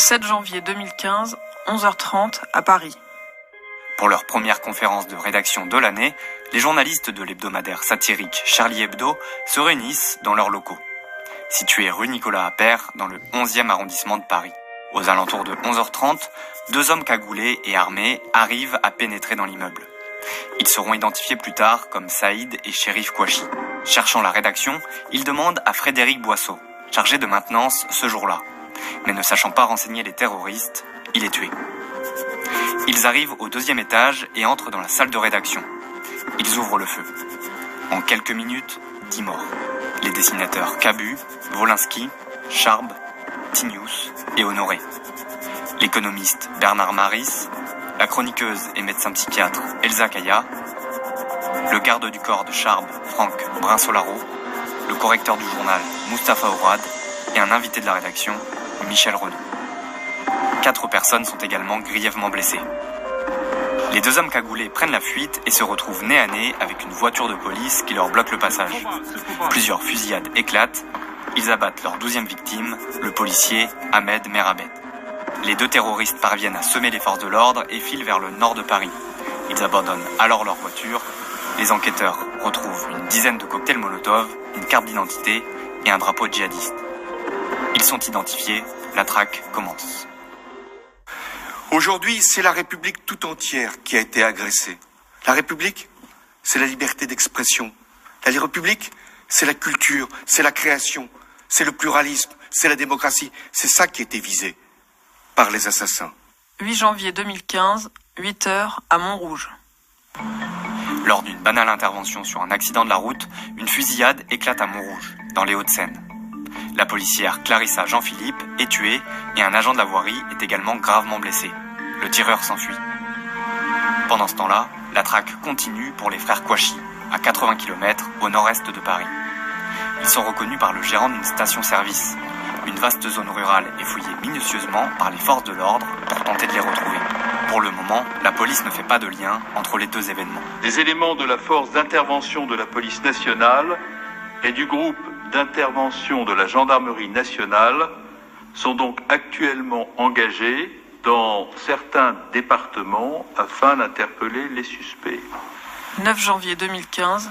7 janvier 2015, 11h30 à Paris. Pour leur première conférence de rédaction de l'année, les journalistes de l'hebdomadaire satirique Charlie Hebdo se réunissent dans leurs locaux, situés rue Nicolas Appert dans le 11e arrondissement de Paris. Aux alentours de 11h30, deux hommes cagoulés et armés arrivent à pénétrer dans l'immeuble. Ils seront identifiés plus tard comme Saïd et Chérif Kouachi. Cherchant la rédaction, ils demandent à Frédéric Boisseau, chargé de maintenance ce jour-là. Mais ne sachant pas renseigner les terroristes, il est tué. Ils arrivent au 2e étage et entrent dans la salle de rédaction. Ils ouvrent le feu. En quelques minutes, 10 morts. Les dessinateurs Cabu, Wolinski, Charb, Tinius et Honoré. L'économiste Bernard Maris, la chroniqueuse et médecin psychiatre Elsa Kaya, le garde du corps de Charb, Franck Brinsolaro, le correcteur du journal Mustapha Ourad et un invité de la rédaction, Michel Renaud. 4 personnes sont également grièvement blessées. Les deux hommes cagoulés prennent la fuite et se retrouvent nez à nez avec une voiture de police qui leur bloque le passage. Plusieurs fusillades éclatent. Ils abattent leur 12e victime, le policier Ahmed Merabet. Les deux terroristes parviennent à semer les forces de l'ordre et filent vers le nord de Paris. Ils abandonnent alors leur voiture. Les enquêteurs retrouvent une dizaine de cocktails Molotov, une carte d'identité et un drapeau djihadiste. Ils sont identifiés, la traque commence. Aujourd'hui, c'est la République tout entière qui a été agressée. La République, c'est la liberté d'expression. La République, c'est la culture, c'est la création, c'est le pluralisme, c'est la démocratie. C'est ça qui a été visé par les assassins. 8 janvier 2015, 8h à Montrouge. Lors d'une banale intervention sur un accident de la route, une fusillade éclate à Montrouge, dans les Hauts-de-Seine. La policière Clarissa Jean-Philippe est tuée et un agent de la voirie est également gravement blessé. Le tireur s'enfuit. Pendant ce temps-là, la traque continue pour les frères Kouachi, à 80 km au nord-est de Paris. Ils sont reconnus par le gérant d'une station-service. Une vaste zone rurale est fouillée minutieusement par les forces de l'ordre pour tenter de les retrouver. Pour le moment, la police ne fait pas de lien entre les deux événements. Des éléments de la force d'intervention de la police nationale et du groupe d'intervention de la gendarmerie nationale sont donc actuellement engagés dans certains départements afin d'interpeller les suspects. 9 janvier 2015,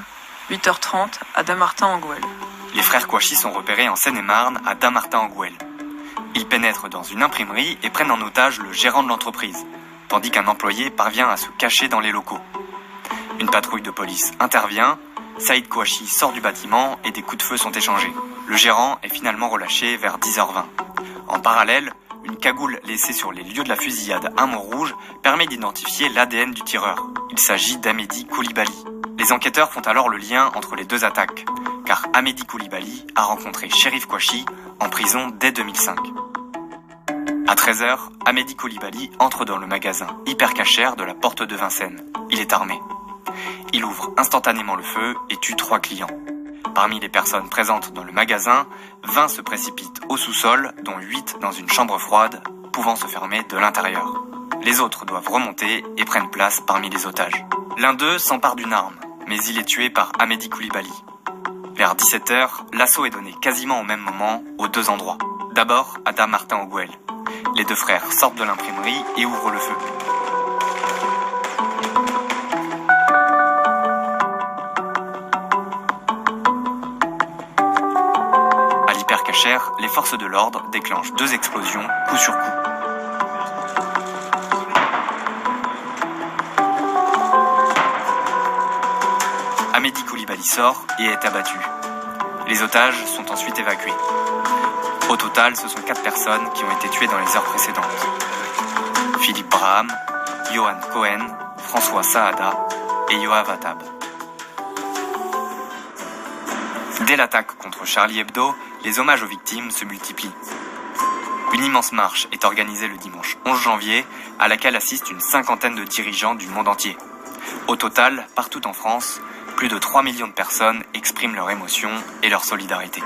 8h30 à Dammartin-en-Goële. Les frères Kouachi sont repérés en Seine-et-Marne à Dammartin-en-Goële. Ils pénètrent dans une imprimerie et prennent en otage le gérant de l'entreprise, tandis qu'un employé parvient à se cacher dans les locaux. Une patrouille de police intervient, Saïd Kouachi sort du bâtiment et des coups de feu sont échangés. Le gérant est finalement relâché vers 10h20. En parallèle, une cagoule laissée sur les lieux de la fusillade à Montrouge permet d'identifier l'ADN du tireur. Il s'agit d'Amedi Koulibaly. Les enquêteurs font alors le lien entre les deux attaques, car Amedi Koulibaly a rencontré Chérif Kouachi en prison dès 2005. À 13h, Amedi Koulibaly entre dans le magasin Hyper Cacher de la porte de Vincennes. Il est armé. Il ouvre instantanément le feu et tue 3 clients. Parmi les personnes présentes dans le magasin, 20 se précipitent au sous-sol, dont 8 dans une chambre froide, pouvant se fermer de l'intérieur. Les autres doivent remonter et prennent place parmi les otages. L'un d'eux s'empare d'une arme, mais il est tué par Amedi Koulibaly. Vers 17h, l'assaut est donné quasiment au même moment, aux deux endroits. D'abord à Dammartin-en-Goële. Les deux frères sortent de l'imprimerie et ouvrent le feu. À l'Hyper Cacher, les forces de l'ordre déclenchent 2 explosions, coup sur coup. Amedi Koulibaly sort et est abattu. Les otages sont ensuite évacués. Au total, ce sont 4 personnes qui ont été tuées dans les heures précédentes. Philippe Braham, Johan Cohen, François Saada et Yoav Attab. Dès l'attaque contre Charlie Hebdo, les hommages aux victimes se multiplient. Une immense marche est organisée le dimanche 11 janvier, à laquelle assistent une cinquantaine de dirigeants du monde entier. Au total, partout en France, plus de 3 millions de personnes expriment leur émotion et leur solidarité.